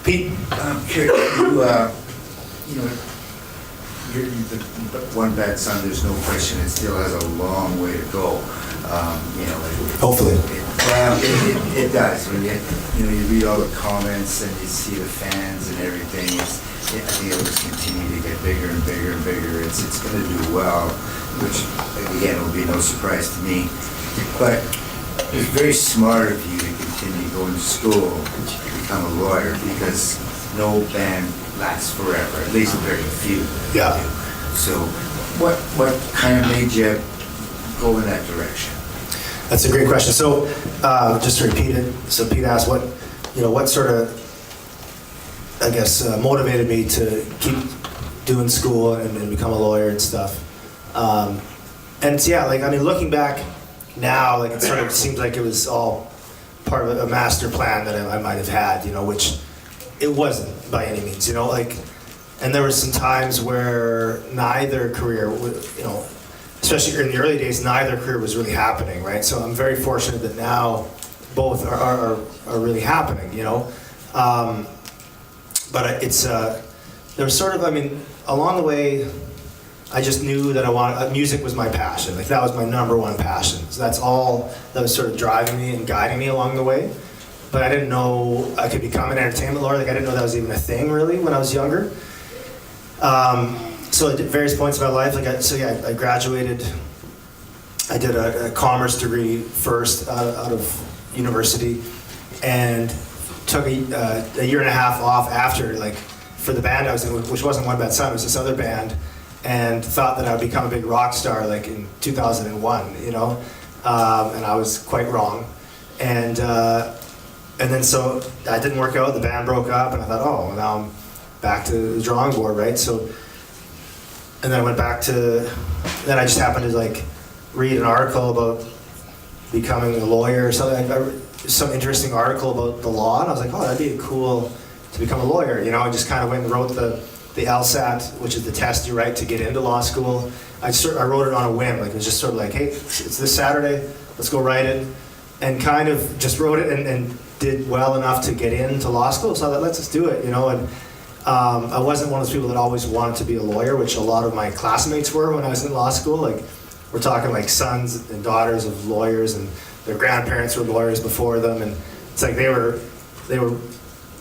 Pete, I'm curious, you know, the One Bad Son, there's no question, it still has a long way to go. You know, hopefully. It does. When you read all the comments and you see the fans and everything, I think it'll just continue to get bigger and bigger and bigger. It's going to do well, which again will be no surprise to me. But it's very smart of you to continue going to school to become a lawyer, because no band lasts forever, at least very few. Yeah. So what kind of made you go in that direction? That's a great question. So just to repeat it, so Pete asked what sort of, I guess, motivated me to keep doing school and become a lawyer and stuff. And yeah, like, I mean, looking back now, like, it sort of seems like it was all part of a master plan that I might have had, which it wasn't by any means, like, and there were some times where neither career, especially in the early days, neither career was really happening, right? So I'm very fortunate that now both are really happening, But there was sort of, I mean, along the way, I just knew that music was my passion. Like, that was my number one passion. So that's all that was sort of driving me and guiding me along the way. But I didn't know I could become an entertainment lawyer. Like, I didn't know that was even a thing, really, when I was younger. So at various points in my life, I graduated. I did a commerce degree first out of university, and took a year and a half off after, like, for the band I was in, which wasn't One Bad Son, it was this other band, and thought that I would become a big rock star, like, in 2001, and I was quite wrong. And then so that didn't work out, the band broke up, and I thought, oh, well, now I'm back to the drawing board, right? So, and then I went back to, then I just happened to, like, read an article about becoming a lawyer or something. I read some interesting article about the law, and I was like, oh, that'd be cool to become a lawyer, I just kind of went and wrote the LSAT, which is the test you write to get into law school. I wrote it on a whim, like, it was just sort of like, hey, it's this Saturday, let's go write it, and kind of just wrote it and did well enough to get into law school, so I thought, let's just do it, and I wasn't one of those people that always wanted to be a lawyer, which a lot of my classmates were when I was in law school. Like, we're talking like sons and daughters of lawyers, and their grandparents were lawyers before them, and it's like they were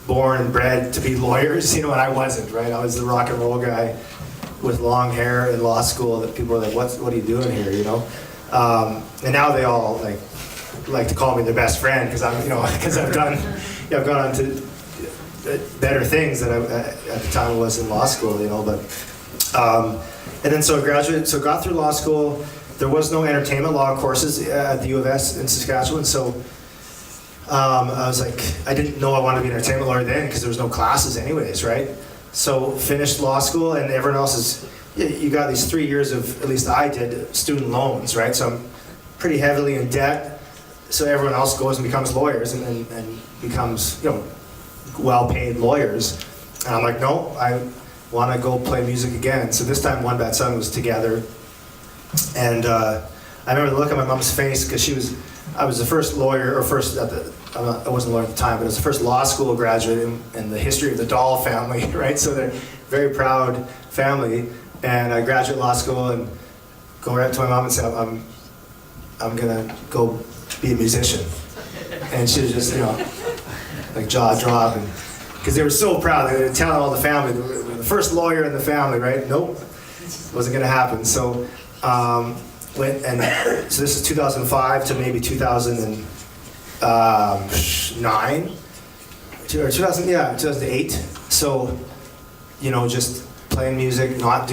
born and bred to be lawyers, and I wasn't, right? I was the rock and roll guy with long hair in law school that people were like, what are you doing here, And now they all like to call me their best friend, because I've gone on to better things than I at the time I was in law school, but and then so I graduated, so got through law school. There was no entertainment law courses at the U of S in Saskatchewan, so I was like, I didn't know I wanted to be an entertainment lawyer then, because there was no classes anyways, right? So finished law school, and everyone else is, you got these 3 years of, at least I did, student loans, right? So I'm pretty heavily in debt, so everyone else goes and becomes lawyers and becomes, well-paid lawyers. And I'm like, no, I want to go play music again. So this time One Bad Son was together. And I remember the look on my mom's face, because I was the first lawyer, or I wasn't a lawyer at the time, but I was the first law school graduate in the history of the Dahl family, right? So they're a very proud family. And I graduate law school and go right up to my mom and say, I'm gonna go be a musician. And she was just, like, jaw drop, and because they were so proud, they were telling all the family, the first lawyer in the family, right? Nope, wasn't gonna happen. So so this is 2005 to maybe 2009, or 2008. So, just playing music, I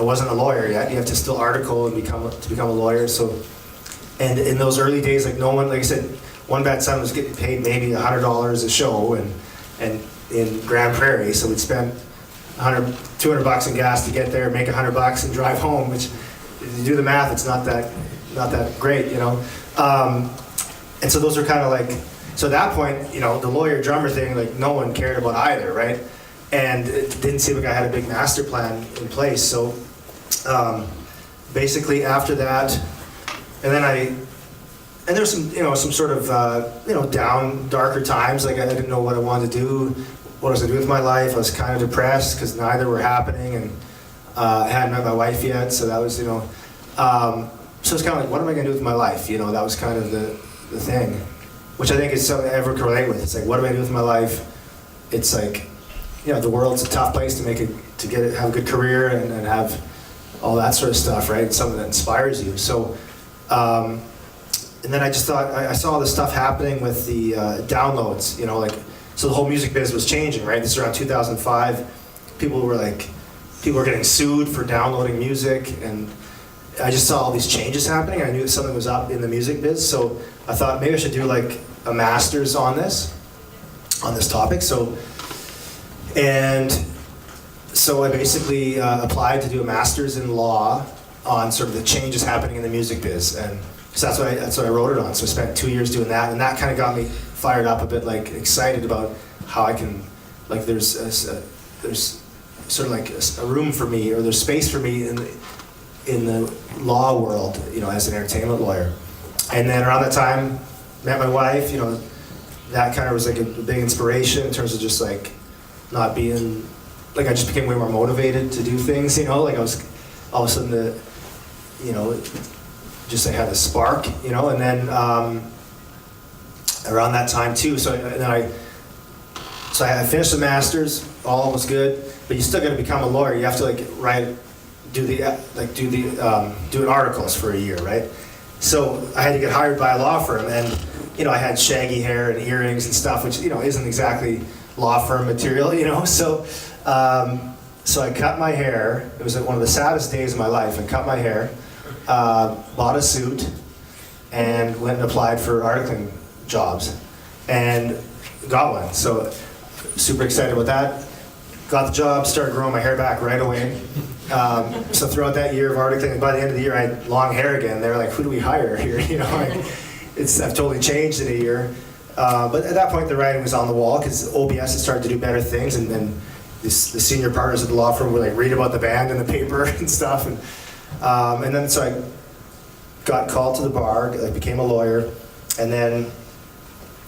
wasn't a lawyer yet. You have to still article and become a lawyer. So, and in those early days, like, no one, like I said, One Bad Son was getting paid maybe $100 a show, and in Grand Prairie, so we'd spend $200 in gas to get there, make $100 and drive home, which, if you do the math, it's not that great, And so those are kind of like, so at that point, the lawyer drummer thing, like, no one cared about either, right? And it didn't seem like I had a big master plan in place. So basically after that, and then and there's some, some sort of, down, darker times. Like, I didn't know what I wanted to do what was I doing with my life. I was kind of depressed because neither were happening, and I hadn't met my wife yet, so that was, so it's kind of like, what am I going to do with my life? That was kind of the thing, which I think is something everyone can relate with. It's like, what am I doing with my life? It's like, the world's a tough place to have a good career and have all that sort of stuff, right? It's something that inspires you. So, and then I just thought, I saw all this stuff happening with the downloads, so the whole music biz was changing, right? This is around 2005. People were getting sued for downloading music, and I just saw all these changes happening. I knew that something was up in the music biz, so I thought maybe I should do like a master's on this topic. So I basically applied to do a master's in law on sort of the changes happening in the music biz, and so that's what I wrote it on. So I spent 2 years doing that, and that kind of got me fired up a bit, like excited about how I can, like there's sort of like a room for me, or there's space for me in the law world, as an entertainment lawyer. And then around that time, met my wife. That kind of was like a big inspiration in terms of just like not being, like I just became way more motivated to do things. Like I was all of a sudden just I had a spark, and then around that time too. So I finished the master's, all was good, but you still got to become a lawyer. You have to do articles for a year, right? So I had to get hired by a law firm, and I had shaggy hair and earrings and stuff, which isn't exactly law firm material, So so I cut my hair. It was one of the saddest days of my life. I cut my hair, bought a suit, and went and applied for articling jobs, and got one. So super excited about that. Got the job, started growing my hair back right away. So throughout that year of articling, by the end of the year, I had long hair again. They were like, "Who do we hire here?" I've totally changed in a year. But at that point, the writing was on the wall because OBS had started to do better things, and then the senior partners at the law firm would read about the band in the paper and stuff. And then so I got called to the bar, became a lawyer, and then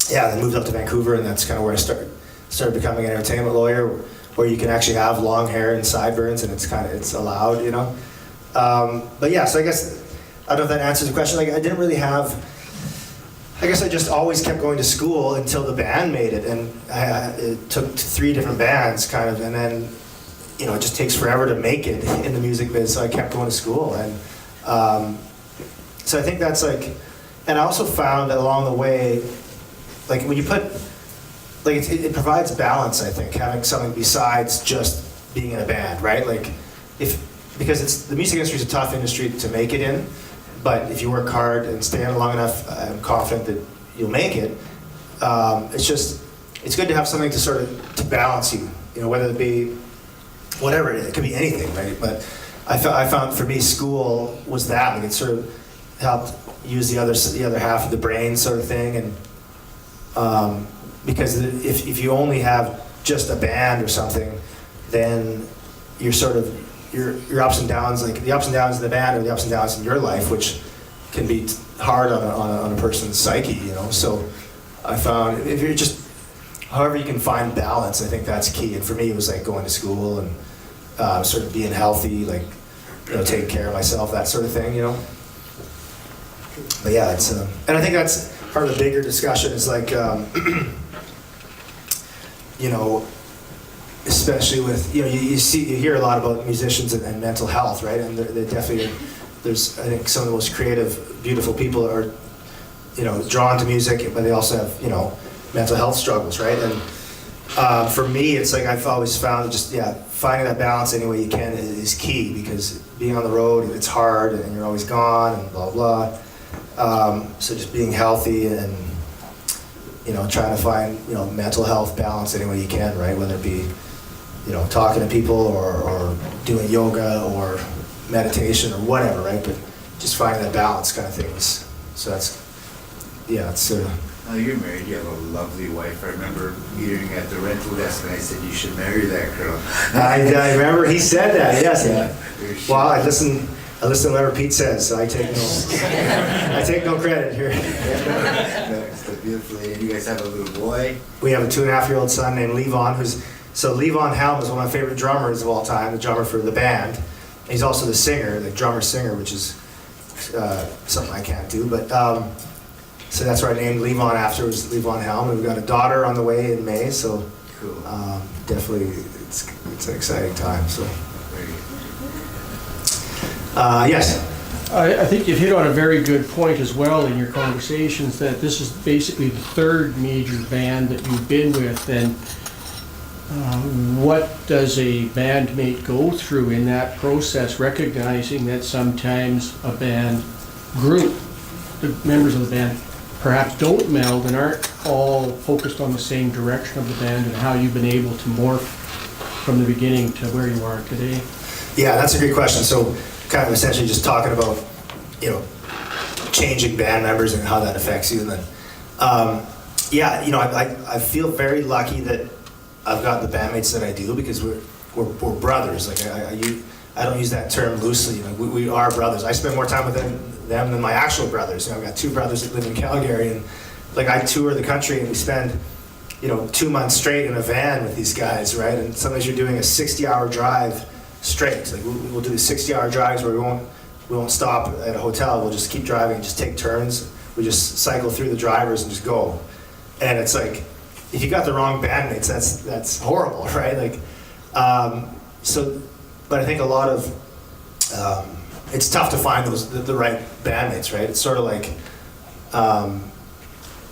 then moved up to Vancouver, and that's kind of where I started becoming an entertainment lawyer, where you can actually have long hair and sideburns, and it's allowed, But yeah, so I guess I don't know if that answers the question. I didn't really have. I guess I just always kept going to school until the band made it, and it took 3 different bands, kind of, and then it just takes forever to make it in the music biz. So I kept going to school, and so I think that's and I also found that along the way, when you put, it provides balance. I think having something besides just being in a band, right? Because the music industry is a tough industry to make it in. But if you work hard and stay in it long enough, I'm confident that you'll make it. It's good to have something to balance you, whether it be whatever, it could be anything, right? But I found for me, school was that, it sort of helped use the other half of the brain sort of thing. And because if you only have just a band or something, then you're your ups and downs, the ups and downs in the band or the ups and downs in your life, which can be hard on a person's psyche, So I found if you're just, however you can find balance, I think that's key. And for me, it was going to school and sort of being healthy, taking care of myself, that sort of thing, But yeah, it's and I think that's part of the bigger discussion is especially with you hear a lot about musicians and mental health, right? And they definitely there's I think some of the most creative, beautiful people are drawn to music, but they also have mental health struggles, right? And for me, it's I've always found finding that balance any way you can is key, because being on the road, it's hard and you're always gone and blah blah. So just being healthy and trying to find mental health balance any way you can, right? Whether it be talking to people or doing yoga or meditation or whatever, right? But just finding that balance kind of things. So that's it's. Now you're married. You have a lovely wife. I remember meeting at the rental desk, and I said you should marry that girl. I remember he said that. Yes. Yeah. Well, I listen to whatever Pete says, so I take no credit here. No, beautiful lady. And you guys have a little boy? We have a 2.5-year-old son named Levon, so Levon Helm is one of my favorite drummers of all time, the drummer for the band. He's also the singer, the drummer-singer, which is something I can't do, but so that's why I named Levon after, was Levon Helm. And we've got a daughter on the way in May, so Cool. Definitely it's an exciting time. So Very good. yes. I think you've hit on a very good point as well in your conversations, that this is basically the third major band that you've been with, and what does a bandmate go through in that process, recognizing that sometimes a band group, the members of the band, perhaps don't meld and aren't all focused on the same direction of the band, and how you've been able to morph from the beginning to where you are today? Yeah, that's a great question. So kind of essentially just talking about, changing band members and how that affects you. And then, I feel very lucky that I've got the bandmates that I do, because we're brothers. Like I don't use that term loosely. We are brothers. I spend more time with them than my actual brothers. I've got 2 brothers that live in Calgary, and I tour the country, and we spend 2 months straight in a van with these guys, right? And sometimes you're doing a 60-hour drive straight. Like we'll do 60-hour drives where we won't stop at a hotel. We'll just keep driving and just take turns. We just cycle through the drivers and just go. And it's like, if you got the wrong bandmates, that's horrible, right? But I think a lot of it's tough to find the right bandmates, right? It's sort of like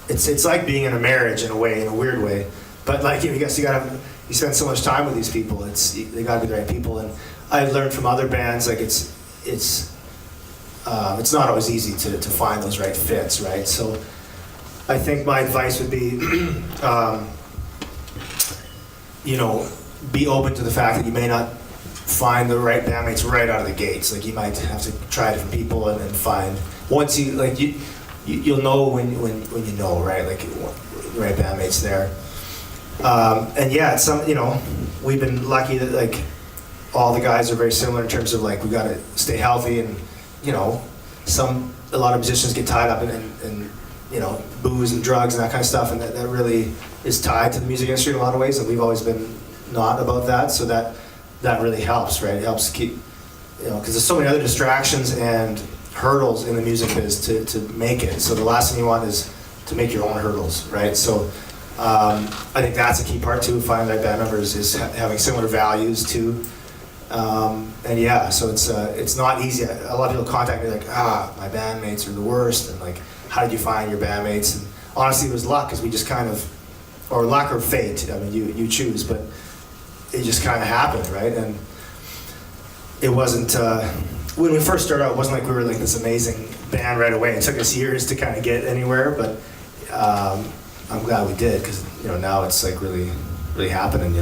it's like being in a marriage in a way, in a weird way. But you spend so much time with these people. They got to be the right people. And I've learned from other bands, like it's not always easy to find those right fits, right? So I think my advice would be, be open to the fact that you may not find the right bandmates right out of the gates. Like you might have to try different people and then find, once you'll know when you know, right? Like the right bandmates there. We've been lucky that all the guys are very similar in terms of we got to stay healthy, and a lot of musicians get tied up in booze and drugs and that kind of stuff, and that really is tied to the music industry in a lot of ways, and we've always been not about that, so that really helps, right? It helps keep, because there's so many other distractions and hurdles in the music biz to make it, so the last thing you want is to make your own hurdles, right? So I think that's a key part too, finding the right band members, is having similar values too. So it's not easy. A lot of people contact me my bandmates are the worst, and how did you find your bandmates? And honestly, it was luck, because we just kind of, or luck or fate, I mean, you choose, but it just kind of happened, right? And it wasn't, when we first started out, it wasn't like we were this amazing band right away. It took us years to kind of get anywhere, but I'm glad we did, because now it's really, really happening,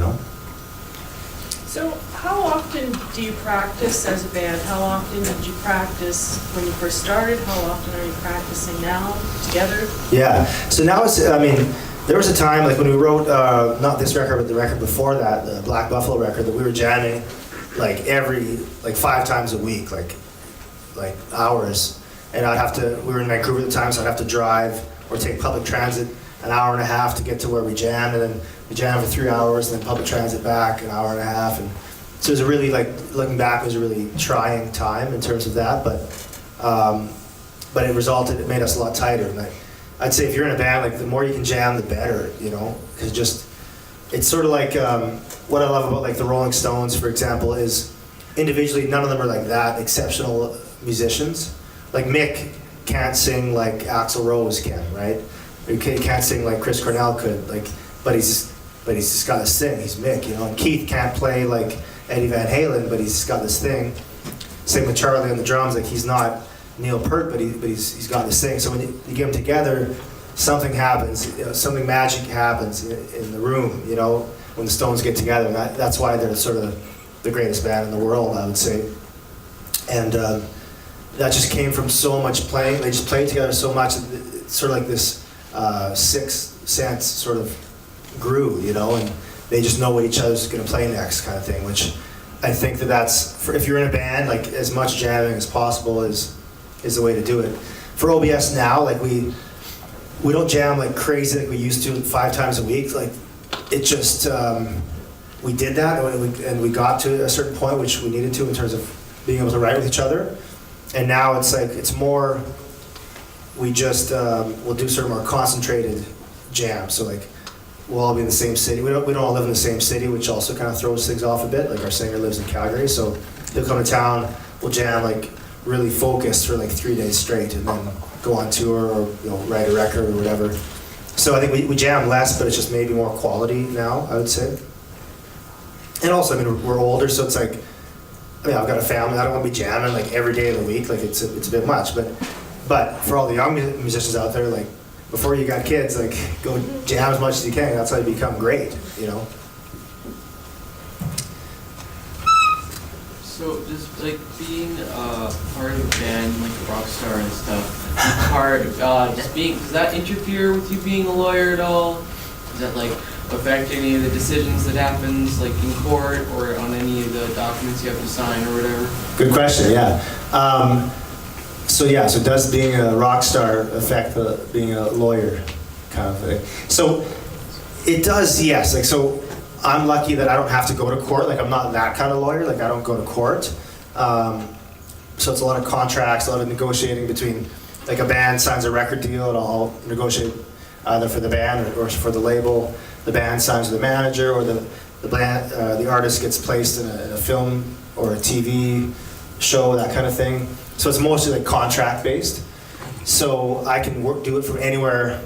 So how often do you practice as a band? How often did you practice when you first started? How often are you practicing now together? Yeah, so now there was a time when we wrote, not this record, but the record before that, the Black Buffalo record, that we were jamming every 5 times a week, hours. And we were in Vancouver at the time, so I'd have to drive or take public transit an hour and a half to get to where we jammed, and then we jammed for 3 hours, and then public transit back an hour and a half. And so it was a really, looking back, it was a really trying time in terms of that, but it made us a lot tighter. And I'd say if you're in a band, the more you can jam, the better, because it's sort of what I love about the Rolling Stones, for example, is individually none of them are that exceptional musicians. Mick can't sing like Axl Rose can, right? He can't sing like Chris Cornell could, but he's just got this thing. He's Mick, And Keith can't play like Eddie Van Halen, but he's got this thing. Same with Charlie on the drums. He's not Neil Peart, but he's got this thing. So when you get them together, something happens. Something magic happens in the room. When the Stones get together, and that's why they're sort of the greatest band in the world, I would say. And that just came from so much playing. They just played together so much. It's sort of this sixth sense sort of grew, and they just know what each other's going to play next, kind of thing. Which I think that's if you're in a band, as much jamming as possible is the way to do it. For OBS now, we don't jam like crazy like we used to 5 times a week. Like it just, we did that and we got to a certain point which we needed to in terms of being able to write with each other. And now it's like, it's more, we just, we'll do sort of more concentrated jams. So like, we'll all be in the same city. We don't all live in the same city, which also kind of throws things off a bit. Like our singer lives in Calgary, so he'll come to town, we'll jam like really focused for like 3 days straight and then go on tour or write a record or whatever. So I think we jam less, but it's just maybe more quality now, I would say. And also, I mean, we're older, so it's like, I mean, I've got a family, I don't want to be jamming like every day of the week, like it's a bit much, but for all the young musicians out there, like before you got kids, like go jam as much as you can, that's how you become great, you know? So just like being part of a band, like a rock star and stuff, hard, just being, does that interfere with you being a lawyer at all? Does that like affect any of the decisions that happens like in court or on any of the documents you have to sign or whatever? Good question, yeah. So does being a rock star affect being a lawyer kind of thing? So it does, yes. Like, so I'm lucky that I don't have to go to court. Like, I'm not that kind of lawyer. Like, I don't go to court. So it's a lot of contracts, a lot of negotiating between, like a band signs a record deal and I'll negotiate either for the band or for the label. The band signs with the manager, or the artist gets placed in a film or a TV show, that kind of thing. So it's mostly like contract based. So I can do it from anywhere,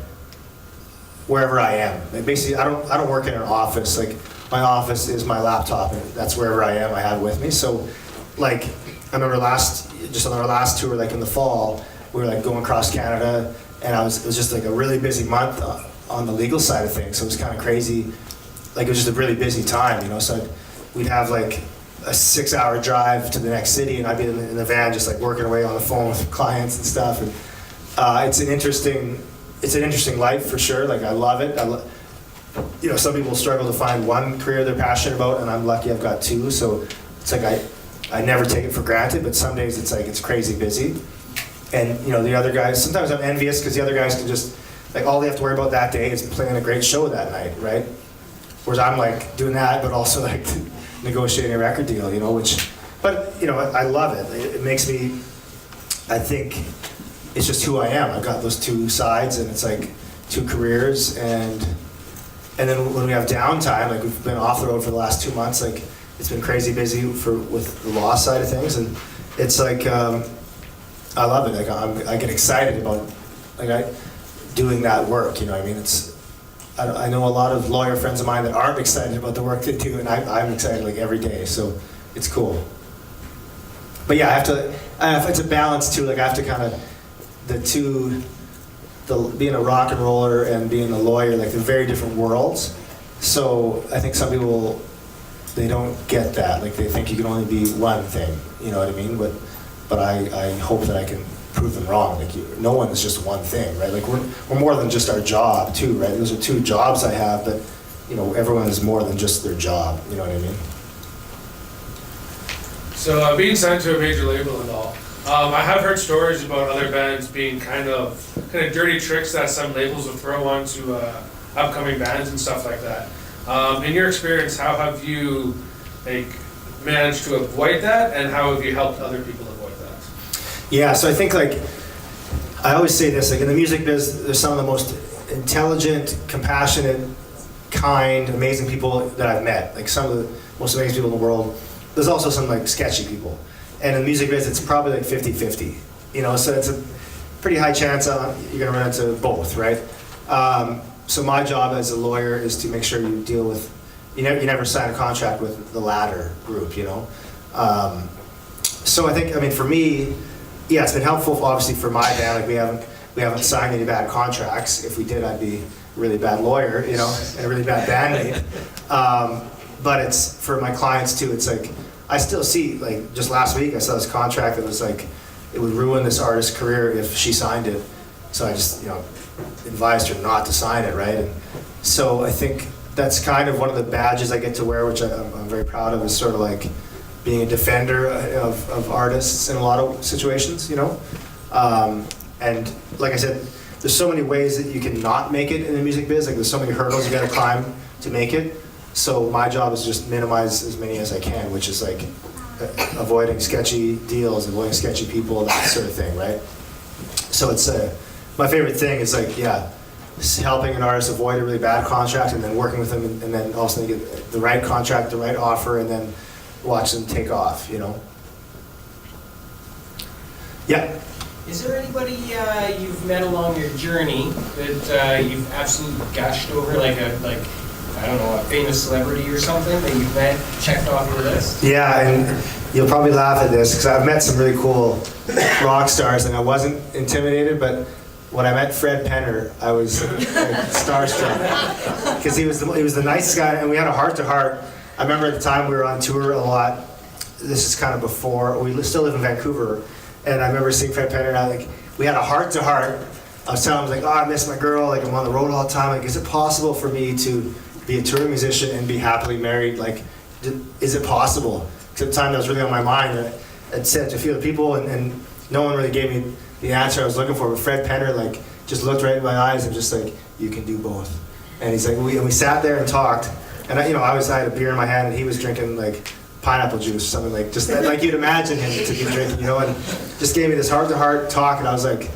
wherever I am. Like basically, I don't work in an office. Like my office is my laptop, and that's wherever I am. I have it with me. So, like I remember just on our last tour, like in the fall, we were like going across Canada, and it was just like a really busy month on the legal side of things. So it was kind of crazy. Like it was just a really busy time, you know. So we'd have like a 6-hour drive to the next city, and I'd be in the van just like working away on the phone with clients and stuff. And it's an interesting life for sure. Like I love it. Some people struggle to find one career they're passionate about, and I'm lucky I've got 2. So it's like I never take it for granted, but some days it's like it's crazy busy. And the other guys, sometimes I'm envious because the other guys can just, like, all they have to worry about that day is playing a great show that night, right? Whereas I'm like doing that, but also like negotiating a record deal, but I love it. It makes me, I think it's just who I am. I've got those 2 sides, and it's like 2 careers, and then when we have downtime, like we've been off the road for the last 2 months, like it's been crazy busy with the law side of things, and it's like I love it. Like I get excited about doing that work. I mean, I know a lot of lawyer friends of mine that aren't excited about the work they do, and I'm excited like every day. So it's cool. But yeah, it's a balance too. Like I have to kind of being a rock and roller and being a lawyer, like they're very different worlds. So I think some people, they don't get that. Like they think you can only be one thing. You know what I mean? But I hope that I can prove them wrong. Like no one is just one thing, right? Like we're more than just our job too, right? Those are 2 jobs I have, but everyone is more than just their job. You know what I mean? So being signed to a major label and all, I have heard stories about other bands being kind of dirty tricks that some labels will throw onto upcoming bands and stuff like that. In your experience, how have you managed to avoid that, and how have you helped other people avoid that? Yeah, so I think I always say this, like in the music biz, there's some of the most intelligent, compassionate, kind, amazing people that I've met. Like some of the most amazing people in the world. There's also some like sketchy people. And in the music biz, it's probably like 50-50. So it's a pretty high chance you're gonna run into both, right? So my job as a lawyer is to make sure you deal with, you never sign a contract with the latter group, So I think, for me, yeah, it's been helpful obviously for my band. Like we haven't signed any bad contracts. If we did, I'd be a really bad lawyer, and a really bad bandmate. But it's for my clients too. It's like I still see, like just last week I saw this contract that was like it would ruin this artist's career if she signed it. So I just advised her not to sign it, right? And so I think that's kind of one of the badges I get to wear, which I'm very proud of, is sort of like being a defender of artists in a lot of situations, And like I said, there's so many ways that you can not make it in the music biz. Like there's so many hurdles you got to climb to make it. So my job is just minimize as many as I can, which is like avoiding sketchy deals, avoiding sketchy people, that sort of thing, right? So it's my favorite thing is like, yeah, helping an artist avoid a really bad contract and then working with them and then also get the right contract, the right offer, and then watch them take off, you know? Yeah. Is there anybody you've met along your journey that you've absolutely gushed over, like I don't know, a famous celebrity or something that you've met, checked off your list? Yeah, and you'll probably laugh at this because I've met some really cool rock stars and I wasn't intimidated, but when I met Fred Penner, I was like, starstruck because he was the nicest guy and we had a heart-to-heart. I remember at the time we were on tour a lot. This is kind of before, we still live in Vancouver, and I remember seeing Fred Penner and I we had a heart-to-heart. I was telling him, like, oh, I miss my girl, like I'm on the road all the time, like, is it possible for me to be a touring musician and be happily married? Like, is it possible? Because at the time that was really on my mind. I'd said to a few other people and no one really gave me the answer I was looking for, but Fred Penner like just looked right in my eyes and just like, you can do both. And he's like, we sat there and talked, and I had a beer in my hand and he was drinking like pineapple juice or something, like just like you'd imagine him to be drinking, you know, and just gave me this heart-to-heart talk, and I was like,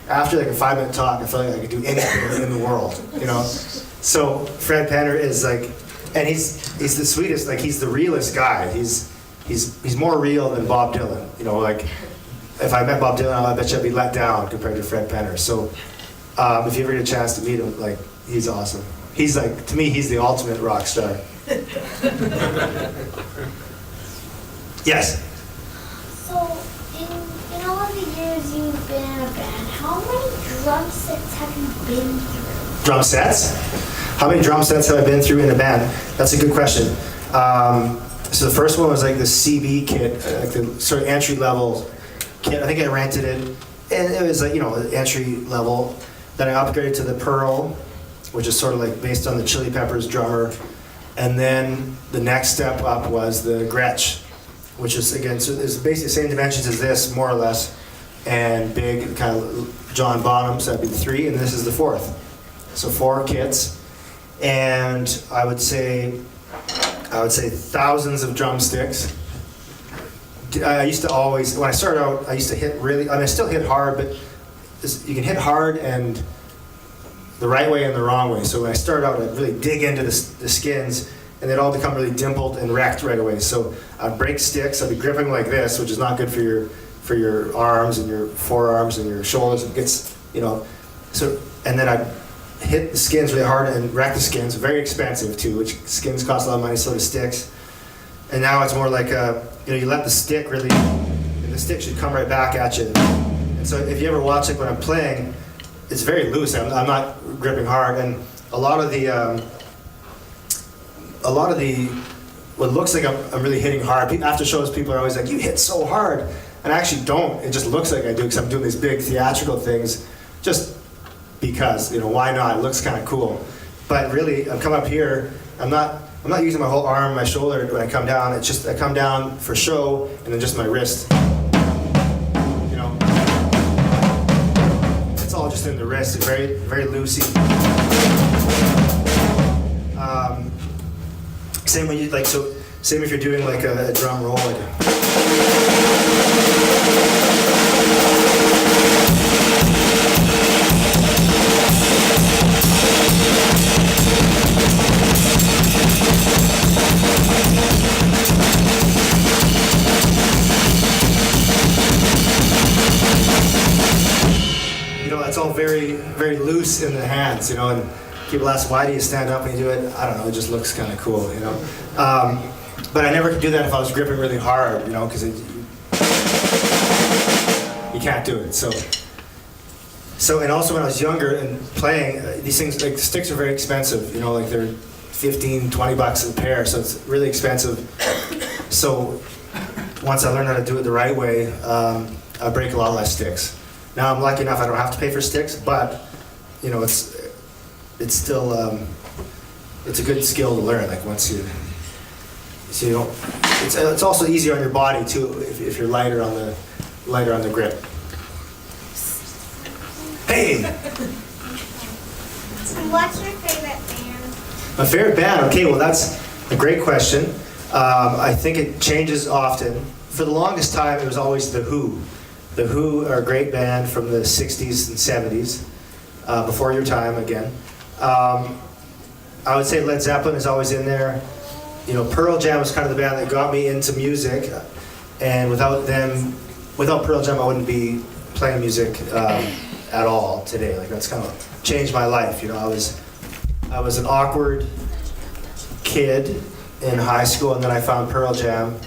after like a 5-minute talk, I felt like I could do anything in the world, you know. So Fred Penner is like, and he's the sweetest, like he's the realest guy. He's more real than Bob Dylan, you know, like if I met Bob Dylan, I bet you I'd be let down compared to Fred Penner. So if you ever get a chance to meet him, like he's awesome. He's like, to me, he's the ultimate rock star. Yes? So, in all the years you've been in a band, how many drum sets have you been through? Drum sets? How many drum sets have I been through in a band? That's a good question. So the first one was like the CB kit, like the sort of entry level kit. I think I rented it, and it was like, you know, entry level. Then I upgraded to the Pearl, which is sort of like based on the Chili Peppers drummer. And then the next step up was the Gretsch, which is, again, so it's basically the same dimensions as this, more or less, and big, kind of John Bonham, so that'd be the 3, and this is the 4th. So 4 kits, and I would say thousands of drumsticks. I used to always, when I started out, I used to hit really, I mean, I still hit hard, but you can hit hard and the right way and the wrong way. So when I started out, I'd really dig into the skins, and they'd all become really dimpled and wrecked right away. So I'd break sticks, I'd be gripping like this, which is not good for your arms and your forearms and your shoulders. It gets, you know, so, and then I'd hit the skins really hard and wreck the skins, very expensive too, which skins cost a lot of money, so do sticks. And now it's more like, you know, you let the stick really, and the stick should come right back at you. And so if you ever watch it when I'm playing, it's very loose. I'm not gripping hard, and a lot of the what looks like I'm really hitting hard. After shows, people are always like, "You hit so hard," and I actually don't. It just looks like I do because I'm doing these big theatrical things, just because, you know, why not? It looks kind of cool. But really, I'm coming up here. I'm not using my whole arm, my shoulder when I come down. It's just I come down for show, and then just my wrist. It's all just in the wrist. It's very, very loosey. Same when you same if you're doing like a drum roll. You know, it's all very, very loose in the hands, you know, and people ask, why do you stand up when you do it? I don't know, it just looks kind of cool, you know. But I never could do that if I was gripping really hard, you know, because you can't do it. So, and also when I was younger and playing, these things, like sticks are very expensive, you know, like they're 15, 20 bucks a pair, so it's really expensive. So once I learned how to do it the right way, I break a lot less sticks. Now I'm lucky enough I don't have to pay for sticks, but you know, it's still it's a good skill to learn. Like once you don't, it's also easier on your body too if you're lighter on the grip. Hey. Okay. What's your favorite band? My favorite band? Okay, well that's a great question. I think it changes often. For the longest time, it was always The Who. The Who are a great band from the 60s and 70s, before your time again. I would say Led Zeppelin is always in there. You know, Pearl Jam was kind of the band that got me into music, and without Pearl Jam, I wouldn't be playing music at all today. Like that's kind of changed my life. You know, I was an awkward kid in high school, and then I found Pearl Jam,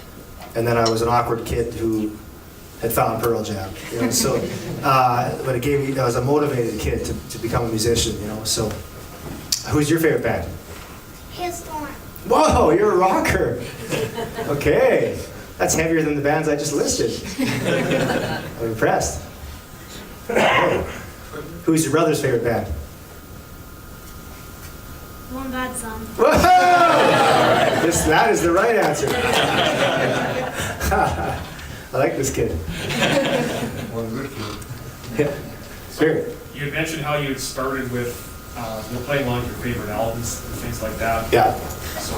and then I was an awkward kid who had found Pearl Jam. You know, so but it gave me. I was a motivated kid to become a musician. You know, so who's your favorite band? Hailstorm. Whoa, you're a rocker. Okay. That's heavier than the bands I just listed. I'm impressed. Hey. Who's your brother's favorite band? One Bad Song. Whoa! That is the right answer. I like this kid. One good kid. Yeah. Spirit. You had mentioned how you had started with playing along your favorite albums and things like that. Yeah. So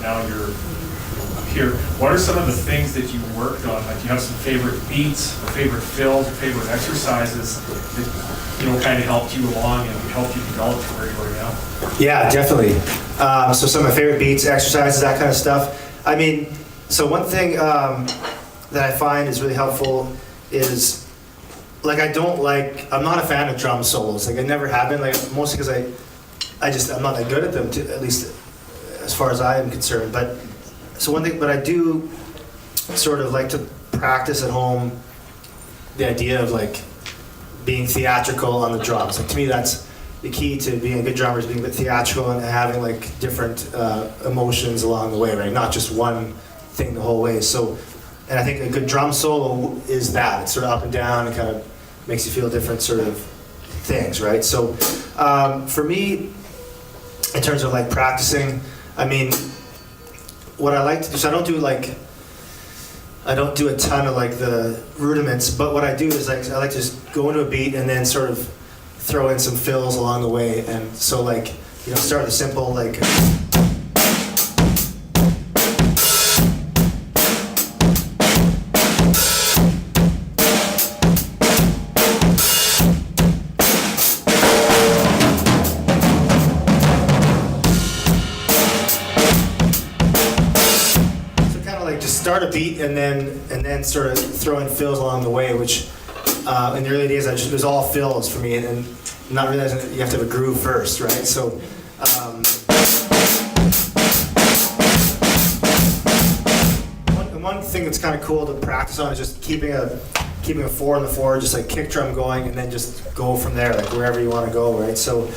now you're up here. What are some of the things that you worked on? Like, do you have some favorite beats, or favorite fills, or favorite exercises that kind of helped you along and helped you develop to where you are now? Yeah, definitely. So some of my favorite beats, exercises, that kind of stuff. I mean, so one thing that I find is really helpful is, like, I'm not a fan of drum solos. Like, I never have been, like, mostly because I'm not that good at them, at least as far as I am concerned. But I do sort of like to practice at home the idea of, like, being theatrical on the drums. Like, to me, that's the key to being a good drummer, is being a bit theatrical and having, like, different emotions along the way, right? Not just one thing the whole way. So, and I think a good drum solo is that. It's sort of up and down and kind of makes you feel different sort of things, right? So for me, in terms of, like, practicing, I mean, what I like to do, so I don't do a ton of, like, the rudiments, but what I do is, like, I like to just go into a beat and then sort of throw in some fills along the way. And so, like, start with a simple, like, start a beat and then sort of throw in fills along the way, which in the early days it was all fills for me, and not realizing that you have to have a groove first, right? So one thing that's kind of cool to practice on is just keeping a 4 on the 4, just like kick drum going, and then just go from there, like wherever you want to go, right? So.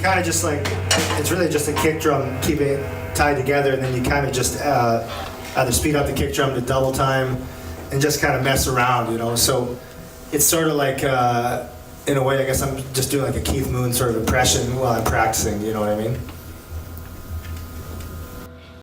Kind of just like, it's really just a kick drum, keep it tied together, and then you kind of just either speed up the kick drum to double time and just kind of mess around, So it's sort of like, in a way, I guess I'm just doing like a Keith Moon sort of impression while I'm practicing, you know what I mean?